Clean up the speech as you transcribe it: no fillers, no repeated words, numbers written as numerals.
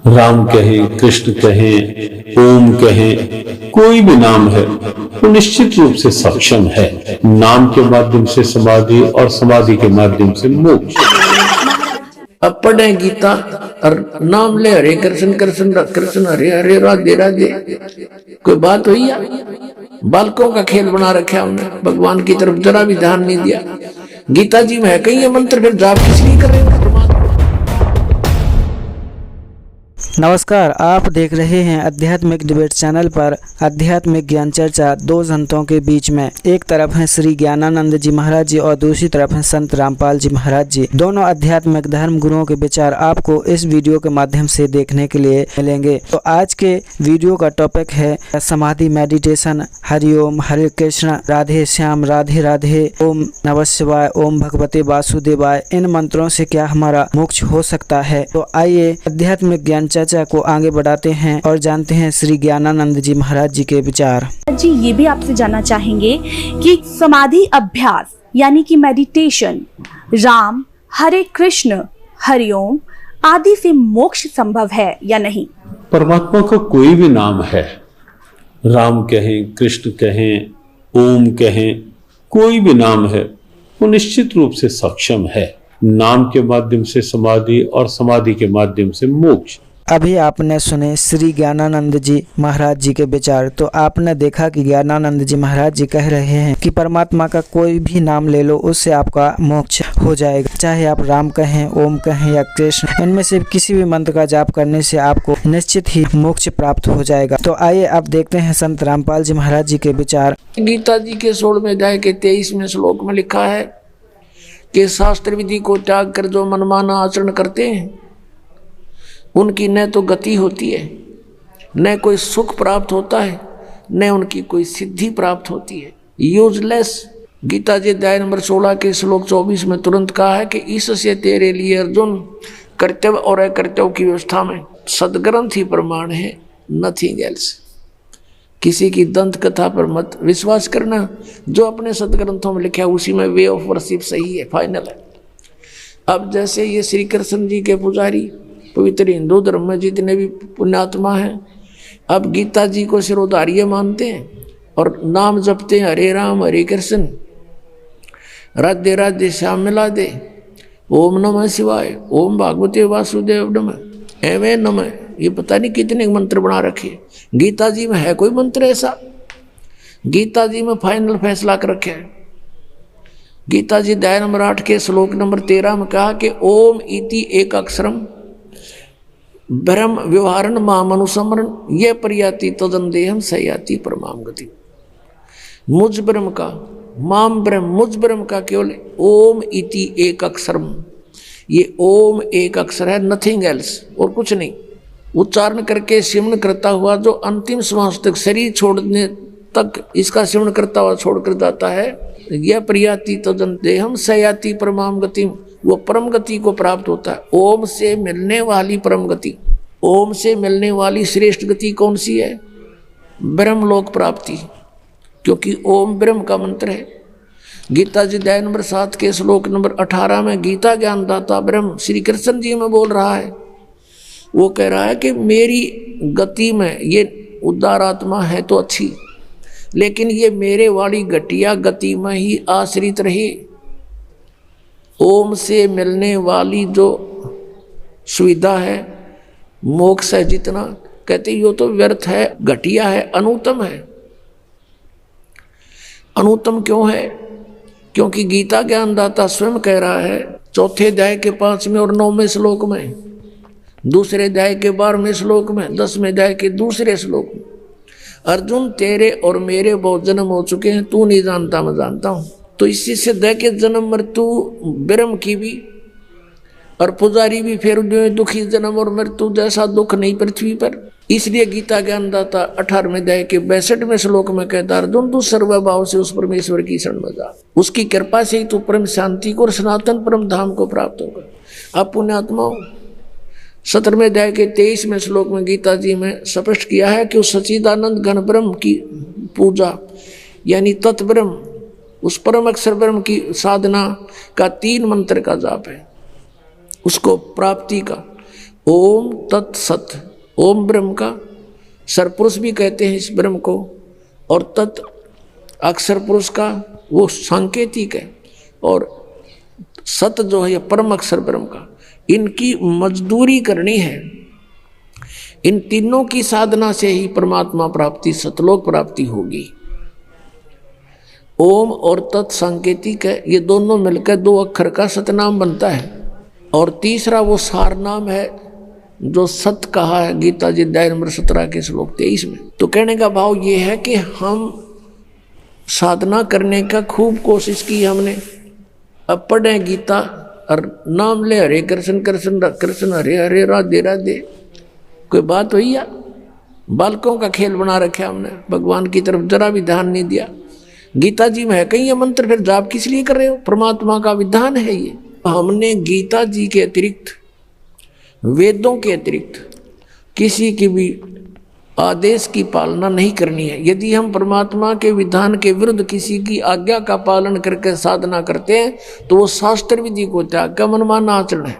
राम कहे, कृष्ण कहें, ओम कहें, कोई भी नाम है वो निश्चित रूप से सक्षम है। नाम के माध्यम से समाधि और समाधि के माध्यम से मोक्ष। अब पढ़े गीता और नाम ले हरे कृष्ण कृष्ण कृष्ण हरे हरे राधे राधे। कोई बात हुई या? बालकों का खेल बना रखा हमने, भगवान की तरफ जरा भी ध्यान नहीं दिया। गीता जी में है कहीं ये मंत्र, फिर जाप किस लिए कर रहे हो? नमस्कार, आप देख रहे हैं आध्यात्मिक डिबेट चैनल पर आध्यात्मिक ज्ञान चर्चा। दो संतों के बीच में, एक तरफ हैं श्री ज्ञानानंद जी महाराज जी और दूसरी तरफ हैं संत रामपाल जी महाराज जी। दोनों आध्यात्मिक धर्म गुरुओं के विचार आपको इस वीडियो के माध्यम से देखने के लिए मिलेंगे। तो आज के वीडियो का टॉपिक है समाधि मेडिटेशन। हरिओम, हरे कृष्ण, राधे श्याम, राधे राधे, ओम नमः शिवाय, ओम भगवते वासुदेवाय। इन मंत्रों से क्या हमारा मोक्ष हो सकता है? तो आइए आध्यात्मिक ज्ञान चर्चा को आगे बढ़ाते हैं और जानते हैं श्री ज्ञानानंद जी महाराज जी के विचार। जी ये भी आपसे जानना चाहेंगे कि समाधि अभ्यास यानी कि मेडिटेशन, राम, हरे कृष्ण, हरिओम आदि से मोक्ष संभव है या नहीं? परमात्मा का कोई भी नाम है, राम कहें, कृष्ण कहें, ओम कहें, कोई भी नाम है वो निश्चित रूप से सक्षम है। नाम के माध्यम से समाधि और समाधि के माध्यम से मोक्ष। अभी आपने सुने श्री ज्ञानानंद जी महाराज जी के विचार। तो आपने देखा कि ज्ञानानंद जी महाराज जी कह रहे हैं कि परमात्मा का कोई भी नाम ले लो, उससे आपका मोक्ष हो जाएगा। चाहे आप राम कहें, ओम कहें या कृष्ण, इनमें से किसी भी मंत्र का जाप करने से आपको निश्चित ही मोक्ष प्राप्त हो जाएगा। तो आइए अब देखते हैं संत रामपाल जी महाराज जी के विचार। गीता जी के 16वें अध्याय के 23वें श्लोक में लिखा है कि शास्त्र विधि को त्याग कर जो मनमाना आचरण करते हैं उनकी न तो गति होती है, न कोई सुख प्राप्त होता है, न उनकी कोई सिद्धि प्राप्त होती है। यूजलेस। गीता जी अध्याय नंबर 16 के श्लोक 24 में तुरंत कहा है कि इससे तेरे लिए अर्जुन कर्तव्य और अकर्तव्य की व्यवस्था में सदग्रंथ ही प्रमाण है, नथिंग एल्स। किसी की दंत कथा पर मत विश्वास करना, जो अपने सदग्रंथों में लिखा है उसी में वे ऑफ वर्शिप सही है, फाइनल है। अब जैसे ये श्री कृष्ण जी के पुजारी पवित्र हिंदू धर्म में जितने भी पुण्यात्मा हैं, अब गीता जी को सिरोधार्य मानते हैं और नाम जपते हैं, हरे राम हरे कृष्ण राधे राधे श्याम मिला दे, ओम नमः शिवाय, ओम भगवते वासुदेव नमः, एवं नमः। ये पता नहीं कितने मंत्र बना रखे। गीता जी में है कोई मंत्र ऐसा? गीता जी में फाइनल फैसला कर रखे है। गीता जी अध्याय नंबर 8 के श्लोक नंबर 13 में कहा कि ओम इति एक अक्षरम ब्रह्म व्यवहारण माम अनुसमरण ये प्रयाति तदंदेहम सयाति परमाम गति। मुझ ब्रह्म का, माम ब्रह्म, मुझ ब्रह्म का केवल ओम इति एक अक्षरम, ये ओम एक अक्षर है, नथिंग एल्स, और कुछ नहीं। उच्चारण करके सिमरण करता हुआ जो अंतिम श्वास तक, शरीर छोड़ने तक इसका सिमरण करता हुआ छोड़कर जाता है, यह प्रयाति तदंदेहम सयाति परमाम गति, वो परम गति को प्राप्त होता है। ओम से मिलने वाली परम गति, ओम से मिलने वाली श्रेष्ठ गति कौन सी है? ब्रह्मलोक प्राप्ति, क्योंकि ओम ब्रह्म का मंत्र है। गीता जी अध्याय नंबर 7 के श्लोक नंबर 18 में गीता ज्ञानदाता ब्रह्म श्री कृष्ण जी में बोल रहा है। वो कह रहा है कि मेरी गति में ये उदार आत्मा है तो अच्छी, लेकिन ये मेरे वाली घटिया गति में ही आश्रित रही। ओम से मिलने वाली जो सुविधा है, मोक्ष है, जितना कहते यो तो व्यर्थ है, घटिया है, अनुत्तम है। अनुत्तम क्यों है? क्योंकि गीता ज्ञानदाता स्वयं कह रहा है 4 अध्याय के 5वें और 9वें श्लोक में, दूसरे अध्याय के 12वें श्लोक में, 10वें अध्याय के दूसरे श्लोक में, अर्जुन तेरे और मेरे बहुत जन्म हो चुके हैं, तू नहीं जानता मैं जानता हूं। तो इसी से दे के जन्म मृत्यु ब्रह्म की भी और पुजारी भी फिर दुखी जन्म और मृत्यु जैसा दुख नहीं पृथ्वी पर। इसलिए गीता ज्ञानदाता 18वें अध्याय के 62वें श्लोक में कहता, अर्जुन तू सर्वभाव से उस परमेश्वर की शरण में जा, उसकी कृपा से ही तू परम शांति को और सनातन परम धाम को प्राप्त होगा। अब पुण्यात्माओं 17वें अध्याय के 23वें श्लोक में गीता जी में स्पष्ट किया है कि उस सच्चिदानंद घन ब्रह्म की पूजा यानी तत्ब्रह्म, उस परम अक्षर ब्रह्म की साधना का 3 मंत्र का जाप है, उसको प्राप्ति का। ओम तत्सत, ओम ब्रह्म का सरपुरुष भी कहते हैं इस ब्रह्म को, और तत् अक्षर पुरुष का वो सांकेतिक है, और सत जो है परम अक्षर ब्रह्म का। इनकी मजदूरी करनी है। इन तीनों की साधना से ही परमात्मा प्राप्ति, सतलोक प्राप्ति होगी। ओम और तत् सांकेतिक है, ये दोनों मिलकर 2 अक्षर का सतनाम बनता है। और तीसरा वो सार नाम है जो सत कहा है गीता जी अध्याय नंबर 17 के श्लोक 23 में। तो कहने का भाव ये है कि हम साधना करने का खूब कोशिश की हमने, अब पढ़े गीता और नाम ले हरे कृष्ण कृष्ण कृष्ण हरे हरे राधे राधे। कोई बात हुई या? बालकों का खेल बना रखा हमने, भगवान की तरफ जरा भी ध्यान नहीं दिया। गीता जी में है कहीं ये मंत्र, फिर जाप किस लिए कर रहे हो? परमात्मा का विधान है ये। हमने गीता जी के अतिरिक्त, वेदों के अतिरिक्त किसी की भी आदेश की पालना नहीं करनी है। यदि हम परमात्मा के विधान के विरुद्ध किसी की आज्ञा का पालन करके साधना करते हैं तो वो शास्त्र विधि को त्याग का मनमाना आचरण है।